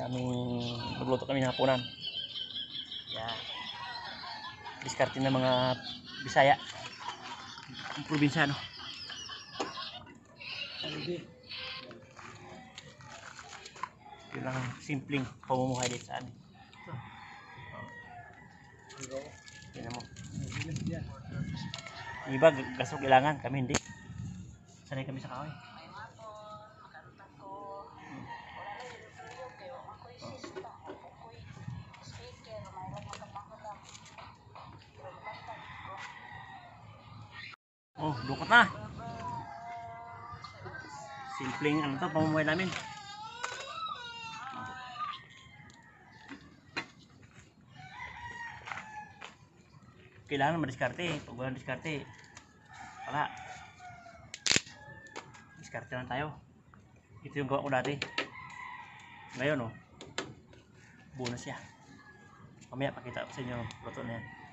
Magluto kami ng hapunan. Yan. Diskarte ng mga Bisaya. Ang probinsyano. Yun lang simpleng pamumuhay dito sa amin. Tignan mo. Iba gasok kailangan, kami hindi. Sanay kami sa kahoy. Oh, dukot na. Simpleng ano to, pamumuhay namin. Kailangan madiskarte. Pag walang diskarte, wala. Diskarte lang tayo. Ito yung gawa ko dati. Ngayon, oh, bonus siya. Mamaya pakita ko sa inyo ang luto na yan.